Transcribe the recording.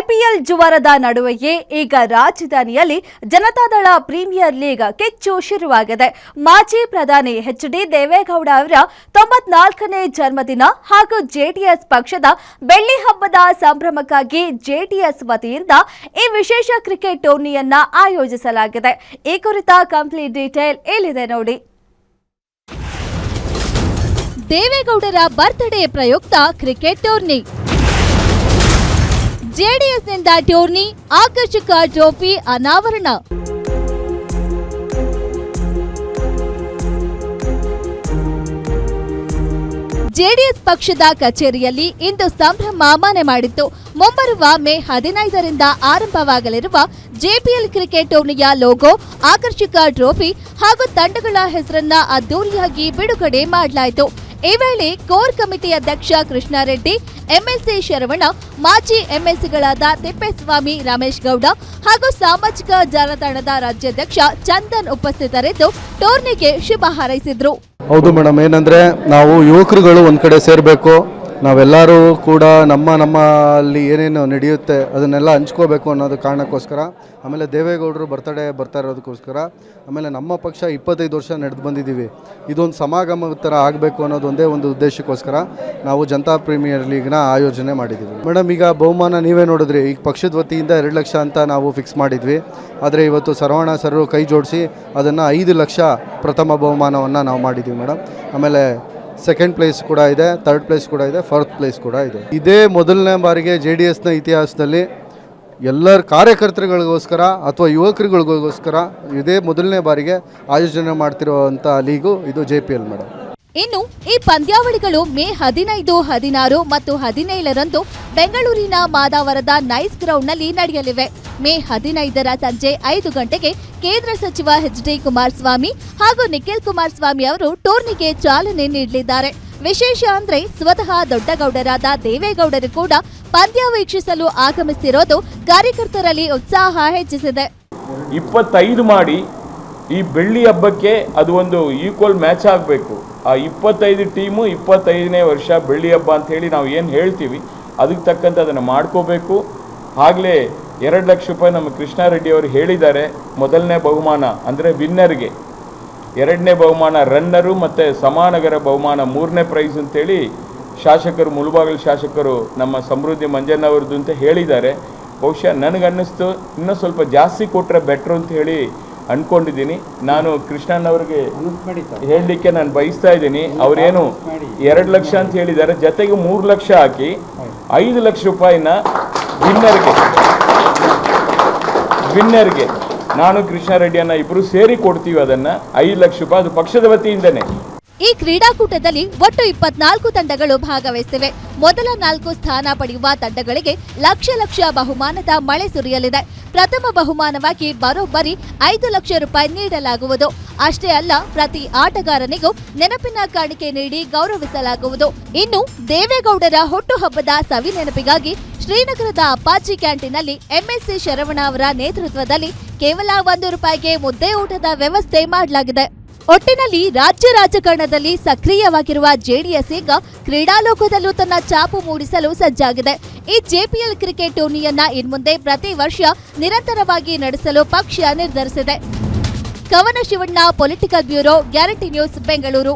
IPL ಜುವಾರದ ನಡುವೆಯೇ ಈಗ ರಾಜಧಾನಿಯಲ್ಲಿ ಜನತಾದಳ ಪ್ರೀಮಿಯರ್ ಲೀಗ್ ಕಿಚ್ಚು ಶುರುವಾಗಿದೆ. ಮಾಜಿ ಪ್ರಧಾನಿ ಎಚ್.ಡಿ. ದೇವೇಗೌಡ ಅವರ 94ನೇ ಜನ್ಮದಿನ ಹಾಗೂ ಜೆಡಿಎಸ್ ಪಕ್ಷದ ಬೆಳ್ಳಿ ಹಬ್ಬದ ಸಂಭ್ರಮಕ್ಕಾಗಿ ಜೆಡಿಎಸ್ ವತಿಯಿಂದ ಈ ವಿಶೇಷ ಕ್ರಿಕೆಟ್ ಟೂರ್ನಿಯನ್ನ ಆಯೋಜಿಸಲಾಗಿದೆ. ಈ ಕುರಿತ ಕಂಪ್ಲೀಟ್ ಡೀಟೇಲ್ ಇಲ್ಲಿದೆ ನೋಡಿ. ದೇವೇಗೌಡರ ಬರ್ತ್ಡೇ ಪ್ರಯುಕ್ತ ಕ್ರಿಕೆಟ್ ಟೂರ್ನಿ. ಜೆಡಿಎಸ್ನಿಂದ ಟೂರ್ನಿ, ಆಕರ್ಷಕ ಟ್ರೋಫಿ ಅನಾವರಣ. ಜೆಡಿಎಸ್ ಪಕ್ಷದ ಕಚೇರಿಯಲ್ಲಿ ಇಂದು ಸಂಭ್ರಮ ಮನೆ ಮಾಡಿತ್ತು. ಮುಂಬರುವ ಮೇ 15ರಿಂದ ಆರಂಭವಾಗಲಿರುವ ಜೆಪಿಎಲ್ ಕ್ರಿಕೆಟ್ ಟೂರ್ನಿಯ ಲೋಗೋ, ಆಕರ್ಷಕ ಟ್ರೋಫಿ ಹಾಗೂ ತಂಡಗಳ ಹೆಸರನ್ನ ಅದ್ದೂರಿಯಾಗಿ ಬಿಡುಗಡೆ ಮಾಡಲಾಯಿತು. ಈ ವೇಳೆ ಕೋರ್ ಕಮಿಟಿ ಅಧ್ಯಕ್ಷ ಕೃಷ್ಣಾರೆಡ್ಡಿ, ಎಂಎಲ್ಸಿ ಶರವಣ, ಮಾಜಿ ಎಂಎಲ್ಸಿಗಳಾದ ತಿಪ್ಪೇಸ್ವಾಮಿ, ರಮೇಶ್ ಗೌಡ ಹಾಗೂ ಸಾಮಾಜಿಕ ಜಾಲತಾಣದ ರಾಜ್ಯಾಧ್ಯಕ್ಷ ಚಂದನ್ ಉಪಸ್ಥಿತರಿದ್ದು ಟೂರ್ನಿಗೆ ಶುಭ ಹಾರೈಸಿದ್ರು. ಹೌದು ಮೇಡಮ್, ಏನಂದರೆ ನಾವು ಯುವಕರುಗಳು ಒಂದು ಕಡೆ ಸೇರಬೇಕು. ನಾವೆಲ್ಲರೂ ಕೂಡ ನಮ್ಮ ಅಲ್ಲಿ ಏನೇನು ನಡೆಯುತ್ತೆ ಅದನ್ನೆಲ್ಲ ಹಂಚ್ಕೋಬೇಕು ಅನ್ನೋದು ಕಾರಣಕ್ಕೋಸ್ಕರ, ಆಮೇಲೆ ದೇವೇಗೌಡರು ಬರ್ತಾ ಇರೋದಕ್ಕೋಸ್ಕರ, ಆಮೇಲೆ ನಮ್ಮ ಪಕ್ಷ 25 ವರ್ಷ ನಡೆದು ಬಂದಿದ್ದೀವಿ. ಇದೊಂದು ಸಮಾಗಮ ಥರ ಆಗಬೇಕು ಅನ್ನೋದು ಒಂದೇ ಒಂದು ಉದ್ದೇಶಕ್ಕೋಸ್ಕರ ನಾವು ಜನತಾ ಪ್ರೀಮಿಯರ್ ಲೀಗ್ನ ಆಯೋಜನೆ ಮಾಡಿದ್ದೀವಿ. ಮೇಡಮ್, ಈಗ ಬಹುಮಾನ ನೀವೇ ನೋಡಿದ್ರಿ, ಈಗ ಪಕ್ಷದ ವತಿಯಿಂದ 2 ಲಕ್ಷ ಅಂತ ನಾವು ಫಿಕ್ಸ್ ಮಾಡಿದ್ವಿ. ಆದರೆ ಇವತ್ತು ಸರವಣ ಸರ್ ಕೈ ಜೋಡಿಸಿ ಅದನ್ನು 5 ಲಕ್ಷ ಪ್ರಥಮ ಬಹುಮಾನವನ್ನು ನಾವು ಮಾಡಿದ್ದೀವಿ ಮೇಡಮ್. ಆಮೇಲೆ ಸೆಕೆಂಡ್ ಪ್ಲೇಸ್ ಕೂಡ ಇದೆ, ಥರ್ಡ್ ಪ್ಲೇಸ್ ಕೂಡ ಇದೆ, ಫೋರ್ತ್ ಪ್ಲೇಸ್ ಕೂಡ ಇದೆ. ಇದೇ ಮೊದಲನೇ ಬಾರಿಗೆ JDSನ ಇತಿಹಾಸದಲ್ಲಿ ಎಲ್ಲರ ಕಾರ್ಯಕರ್ತರುಗಳಿಗೋಸ್ಕರ ಅಥವಾ ಯುವಕರುಗಳಿಗೋಸ್ಕರ ಇದೇ ಮೊದಲನೇ ಬಾರಿಗೆ ಆಯೋಜನೆ ಮಾಡ್ತಿರುವಂಥ ಲೀಗು ಇದು JPL ಮೇಡಮ್. ಇನ್ನು ಈ ಪಂದ್ಯಾವಳಿಗಳು ಮೇ 15, 16 ಮತ್ತು 17ರಂದು ಬೆಂಗಳೂರಿನ ಮಾದಾವರದ ನೈಸ್ ಗ್ರೌಂಡ್ನಲ್ಲಿ ನಡೆಯಲಿವೆ. ಮೇ 15ರ ಸಂಜೆ 5 ಗಂಟೆಗೆ ಕೇಂದ್ರ ಸಚಿವ ಎಚ್.ಡಿ. ಕುಮಾರಸ್ವಾಮಿ ಹಾಗೂ ನಿಖಿಲ್ ಕುಮಾರಸ್ವಾಮಿ ಅವರು ಟೂರ್ನಿಗೆ ಚಾಲನೆ ನೀಡಲಿದ್ದಾರೆ. ವಿಶೇಷ ಅಂದ್ರೆ ಸ್ವತಃ ದೊಡ್ಡಗೌಡರಾದ ದೇವೇಗೌಡರು ಕೂಡ ಪಂದ್ಯ ವೀಕ್ಷಿಸಲು ಆಗಮಿಸುತ್ತಿರೋದು ಕಾರ್ಯಕರ್ತರಲ್ಲಿ ಉತ್ಸಾಹ ಹೆಚ್ಚಿಸಿದೆ. 25 ಮಾಡಿ ಈ ಬೆಳ್ಳಿ ಹಬ್ಬಕ್ಕೆ ಅದು ಒಂದು ಈಕ್ವಲ್ ಮ್ಯಾಚ್ ಆಗಬೇಕು. ಆ 25 ಟೀಮು 25ನೇ ವರ್ಷ ಬೆಳ್ಳಿ ಹಬ್ಬ ಅಂತ ಹೇಳಿ ನಾವು ಏನು ಹೇಳ್ತೀವಿ ಅದಕ್ಕೆ ತಕ್ಕಂತೆ ಅದನ್ನು ಮಾಡ್ಕೋಬೇಕು. ಆಗಲೇ 2 ಲಕ್ಷ ರೂಪಾಯಿ ನಮ್ಮ ಕೃಷ್ಣಾರೆಡ್ಡಿ ಅವರು ಹೇಳಿದ್ದಾರೆ. ಮೊದಲನೇ ಬಹುಮಾನ ಅಂದರೆ ವಿನ್ನರ್ಗೆ, 2ನೇ ಬಹುಮಾನ ರನ್ನರು ಮತ್ತು ಸಮಾನಗರ ಬಹುಮಾನ 3ನೇ ಪ್ರೈಸ್ ಅಂತೇಳಿ ಶಾಸಕರು, ಮುಳುಬಾಗಿಲು ಶಾಸಕರು ನಮ್ಮ ಸಮೃದ್ಧಿ ಮಂಜಣ್ಣವ್ರದ್ದು ಅಂತ ಹೇಳಿದ್ದಾರೆ. ಬಹುಶಃ ನನಗನ್ನಿಸ್ತು ಇನ್ನೂ ಸ್ವಲ್ಪ ಜಾಸ್ತಿ ಕೊಟ್ಟರೆ ಬೆಟ್ರು ಅಂತ ಹೇಳಿ ಅಂದ್ಕೊಂಡಿದ್ದೀನಿ. ನಾನು ಕೃಷ್ಣಣ್ಣವ್ರಿಗೆ ಹೇಳಲಿಕ್ಕೆ ನಾನು ಬಯಸ್ತಾ ಇದ್ದೀನಿ. ಅವರೇನು 2 ಲಕ್ಷ ಅಂತ ಹೇಳಿದ್ದಾರೆ, ಜೊತೆಗೆ 3 ಲಕ್ಷ ಹಾಕಿ 5 ಲಕ್ಷ ರೂಪಾಯಿನ ವಿನ್ನರ್ಗೆ ನಾನು ಕೃಷ್ಣಾರೆಡ್ಡಿಯನ್ನ ಇಬ್ಬರು ಸೇರಿ ಕೊಡ್ತೀವಿ. ಅದನ್ನ 5 ಲಕ್ಷ ರೂಪಾಯಿ ಅದು ಪಕ್ಷದ ವತಿಯಿಂದನೇ. ಈ ಕ್ರೀಡಾಕೂಟದಲ್ಲಿ ಒಟ್ಟು 24 ತಂಡಗಳು ಭಾಗವಹಿಸಿವೆ. ಮೊದಲ 4 ಸ್ಥಾನ ಪಡೆಯುವ ತಂಡಗಳಿಗೆ ಲಕ್ಷ ಬಹುಮಾನದ ಮಳೆ ಸುರಿಯಲಿದೆ. ಪ್ರಥಮ ಬಹುಮಾನವಾಗಿ ಬರೋಬ್ಬರಿ 5 ಲಕ್ಷ ರೂಪಾಯಿ ನೀಡಲಾಗುವುದು. ಅಷ್ಟೇ ಅಲ್ಲ, ಪ್ರತಿ ಆಟಗಾರನಿಗೂ ನೆನಪಿನ ಕಾಣಿಕೆ ನೀಡಿ ಗೌರವಿಸಲಾಗುವುದು. ಇನ್ನು ದೇವೇಗೌಡರ ಹುಟ್ಟುಹಬ್ಬದ ಸವಿ ನೆನಪಿಗಾಗಿ ಶ್ರೀನಗರದ ಅಪ್ಪಾಜಿ ಕ್ಯಾಂಟೀನ್ನಲ್ಲಿ ಎಂಎಲ್ಸಿ ಶರವಣ ಅವರ ನೇತೃತ್ವದಲ್ಲಿ ಕೇವಲ 1 ರೂಪಾಯಿಗೆ ಮುದ್ದೆ ಊಟದ ವ್ಯವಸ್ಥೆ ಮಾಡಲಾಗಿದೆ. ಒಟ್ಟಿನಲ್ಲಿ ರಾಜ್ಯ ರಾಜಕಾರಣದಲ್ಲಿ ಸಕ್ರಿಯವಾಗಿರುವ ಜೆಡಿಎಸ್ ಈಗ ಕ್ರೀಡಾಲೋಕದಲ್ಲೂ ತನ್ನ ಛಾಪು ಮೂಡಿಸಲು ಸಜ್ಜಾಗಿದೆ. ಈ JPL ಕ್ರಿಕೆಟ್ ಟೂರ್ನಿಯನ್ನ ಇನ್ಮುಂದೆ ಪ್ರತಿ ವರ್ಷ ನಿರಂತರವಾಗಿ ನಡೆಸಲು ಪಕ್ಷ ನಿರ್ಧರಿಸಿದೆ. ಕವನ Shivanna, political bureau, guarantee news, Bengaluru.